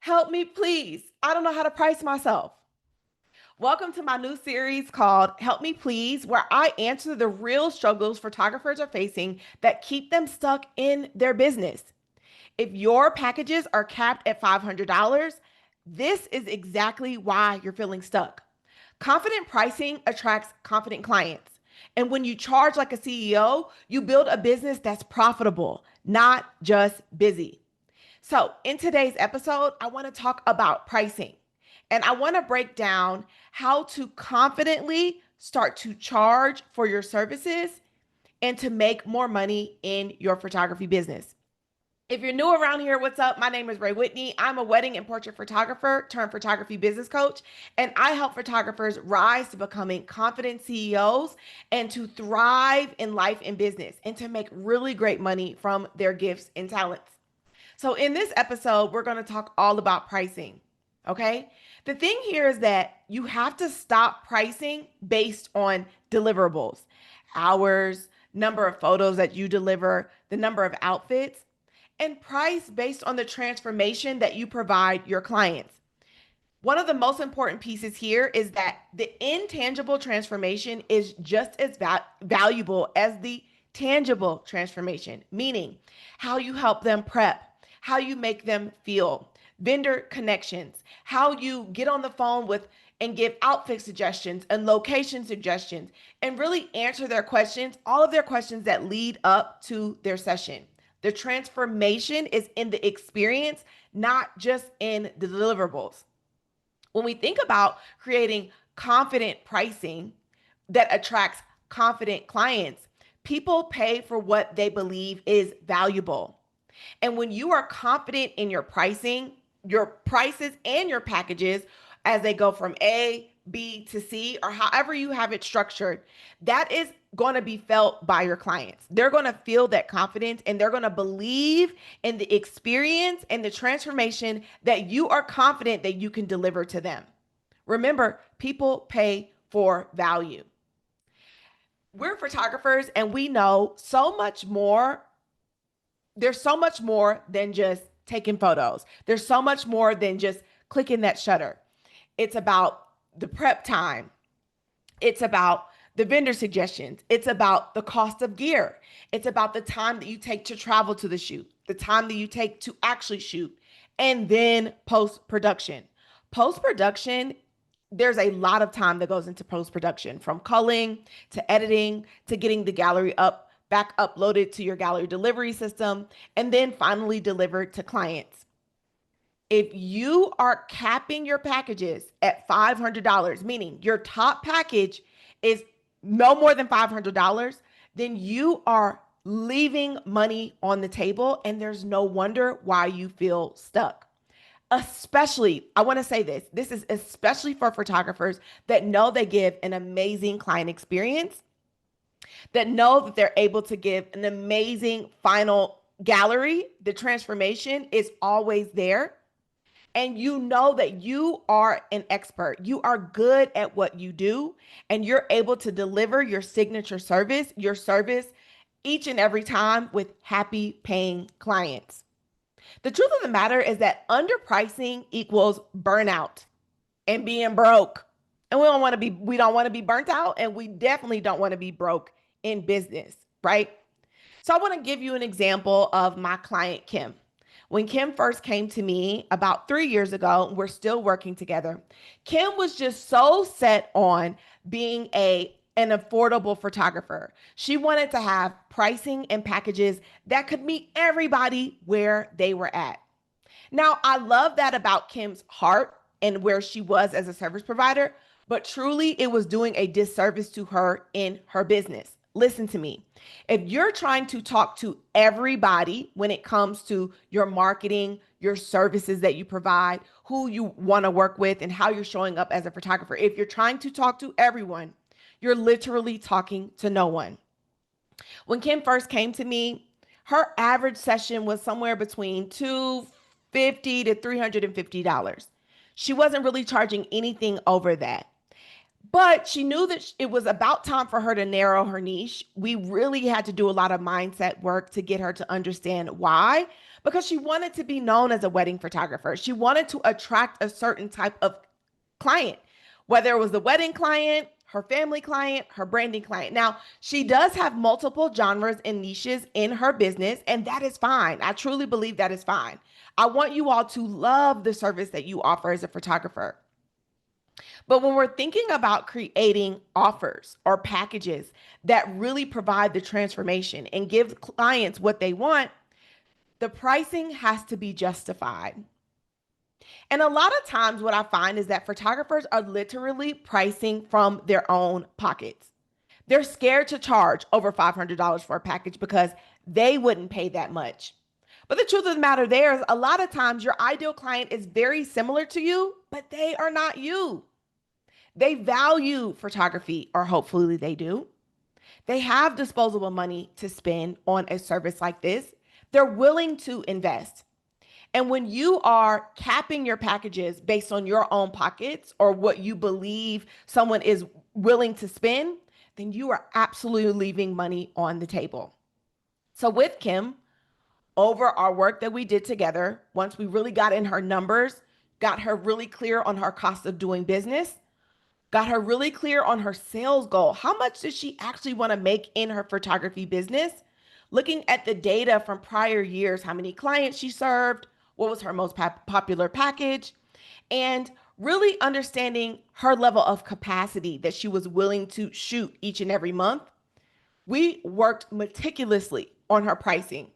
Help me, please. I don't know how to price myself. Welcome to my new series called Help Me Please, where I answer the real struggles photographers are facing that keep them stuck in their business. If your packages are capped at $500, this is exactly why you're feeling stuck. Confident pricing attracts confident clients. And when you charge like a CEO, you build a business that's profitable, not just busy. So, in today's episode, I want to talk about pricing and I want to break down how to confidently start to charge for your services and to make more money in your photography business. If you're new around here, what's up? My name is Ray Whitney. I'm a wedding and portrait photographer turned photography business coach, and I help photographers rise to becoming confident CEOs and to thrive in life and business and to make really great money from their gifts and talents. So, in this episode, we're going to talk all about pricing. Okay. The thing here is that you have to stop pricing based on deliverables, hours, number of photos that you deliver, the number of outfits, and price based on the transformation that you provide your clients. One of the most important pieces here is that the intangible transformation is just as valuable as the tangible transformation, meaning how you help them prep, how you make them feel, vendor connections, how you get on the phone with and give outfit suggestions and location suggestions and really answer their questions, all of their questions that lead up to their session. The transformation is in the experience, not just in the deliverables. When we think about creating confident pricing that attracts confident clients, people pay for what they believe is valuable. And when you are confident in your pricing, your prices and your packages as they go from A, B to C, or however you have it structured, that is going to be felt by your clients. They're going to feel that confidence and they're going to believe in the experience and the transformation that you are confident that you can deliver to them. Remember, people pay for value. We're photographers and we know so much more. There's so much more than just taking photos. There's so much more than just clicking that shutter. It's about the prep time. It's about the vendor suggestions. It's about the cost of gear. It's about the time that you take to travel to the shoot, the time that you take to actually shoot, and then post production. Post production, there's a lot of time that goes into post production, from culling to editing to getting the gallery up, back uploaded to your gallery delivery system, and then finally delivered to clients. If you are capping your packages at $500, meaning your top package is no more than $500, then you are leaving money on the table, and there's no wonder why you feel stuck. Especially, I want to say this is especially for photographers that know they give an amazing client experience, that know that they're able to give an amazing final gallery. The transformation is always there. And you know that you are an expert. You are good at what you do, and you're able to deliver your signature service, your service each and every time with happy paying clients. The truth of the matter is that underpricing equals burnout and being broke. And we don't want to be burnt out, and we definitely don't want to be broke in business, right? So I want to give you an example of my client Kim. When Kim first came to me about 3 years ago, we're still working together. Kim was just so set on being an affordable photographer. She wanted to have pricing and packages that could meet everybody where they were at. Now, I love that about Kim's heart and where she was as a service provider, but truly it was doing a disservice to her in her business. Listen to me. If you're trying to talk to everybody when it comes to your marketing, your services that you provide, who you want to work with, and how you're showing up as a photographer, if you're trying to talk to everyone, you're literally talking to no one. When Kim first came to me, her average session was somewhere between $250 to $350. She wasn't really charging anything over that. But she knew that it was about time for her to narrow her niche. We really had to do a lot of mindset work to get her to understand why, because she wanted to be known as a wedding photographer. She wanted to attract a certain type of client, whether it was the wedding client, her family client, her branding client. Now, she does have multiple genres and niches in her business, and that is fine. I truly believe that is fine. I want you all to love the service that you offer as a photographer. But when we're thinking about creating offers or packages that really provide the transformation and give clients what they want, the pricing has to be justified. And a lot of times, what I find is that photographers are literally pricing from their own pockets. They're scared to charge over $500 for a package because they wouldn't pay that much. But the truth of the matter there is a lot of times your ideal client is very similar to you, but they are not you. They value photography, or hopefully they do. They have disposable money to spend on a service like this. They're willing to invest. And when you are capping your packages based on your own pockets or what you believe someone is willing to spend, then you are absolutely leaving money on the table. So with Kim, over our work that we did together, once we really got in her numbers, got her really clear on her cost of doing business, got her really clear on her sales goal. How much does she actually want to make in her photography business? Looking at the data from prior years, how many clients she served, what was her most popular package, and really understanding her level of capacity that she was willing to shoot each and every month. We worked meticulously on her pricing.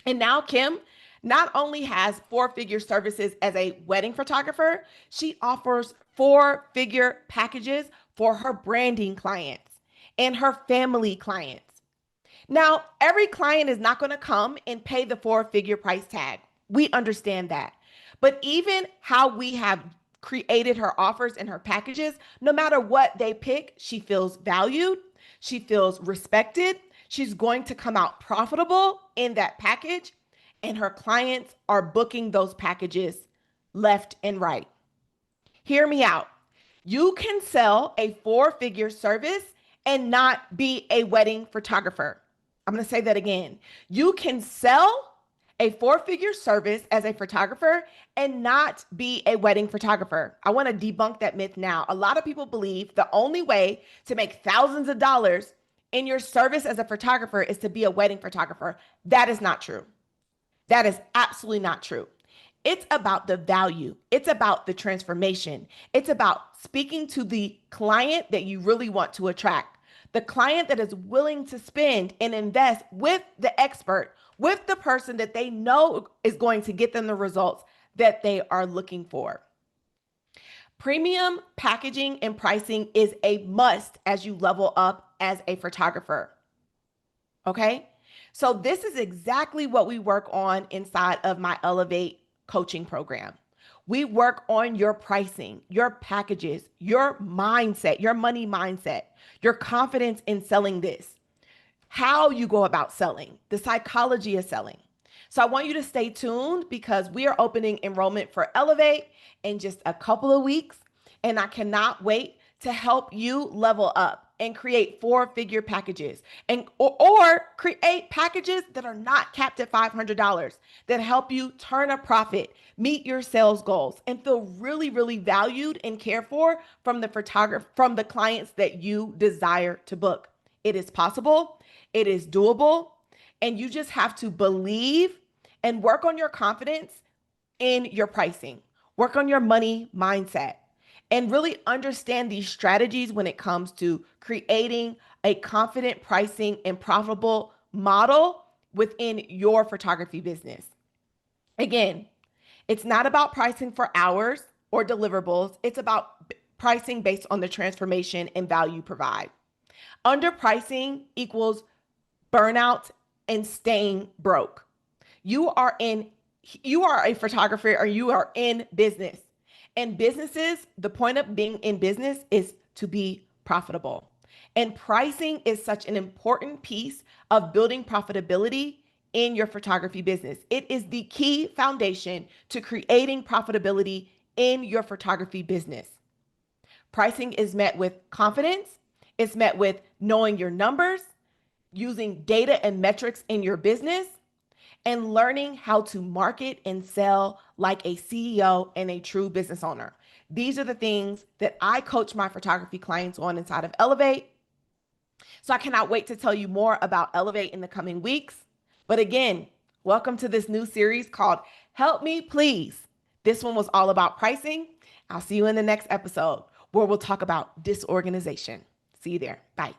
And now Kim not only has four-figure services as a wedding photographer, she offers four-figure packages for her branding clients and her family clients. Now, every client is not going to come and pay the four-figure price tag. We understand that. But even how we have created her offers and her packages, no matter what they pick, she feels valued, she feels respected, she's going to come out profitable in that package, and her clients are booking those packages left and right. Hear me out. You can sell a four-figure service and not be a wedding photographer. I'm going to say that again. You can sell a four-figure service as a photographer and not be a wedding photographer. I want to debunk that myth now. A lot of people believe the only way to make thousands of dollars in your service as a photographer is to be a wedding photographer. That is not true. That is absolutely not true. It's about the value. It's about the transformation. It's about speaking to the client that you really want to attract, the client that is willing to spend and invest with the expert, with the person that they know is going to get them the results that they are looking for. Premium packaging and pricing is a must as you level up as a photographer. Okay? So this is exactly what we work on inside of my Elevate coaching program. We work on your pricing, your packages, your mindset, your money mindset, your confidence in selling this, how you go about selling, the psychology of selling. So I want you to stay tuned because we are opening enrollment for Elevate in just a couple of weeks. And I cannot wait to help you level up and create four-figure packages and or create packages that are not capped at $500 that help you turn a profit, meet your sales goals, and feel really, really valued and cared for from the photographer, from the clients that you desire to book. It is possible, it is doable, and you just have to believe and work on your confidence in your pricing, work on your money mindset, and really understand these strategies when it comes to creating a confident pricing and profitable model within your photography business. Again, it's not about pricing for hours or deliverables. It's about pricing based on the transformation and value you provide. Underpricing equals burnout and staying broke. You are in you are a photographer or you are in business. And businesses, the point of being in business is to be profitable. And pricing is such an important piece of building profitability in your photography business. It is the key foundation to creating profitability in your photography business. Pricing is met with confidence. It's met with knowing your numbers, using data and metrics in your business, and learning how to market and sell like a CEO and a true business owner. These are the things that I coach my photography clients on inside of Elevate. So I cannot wait to tell you more about Elevate in the coming weeks. But again, welcome to this new series called Help Me Please. This one was all about pricing. I'll see you in the next episode where we'll talk about disorganization. See you there. Bye.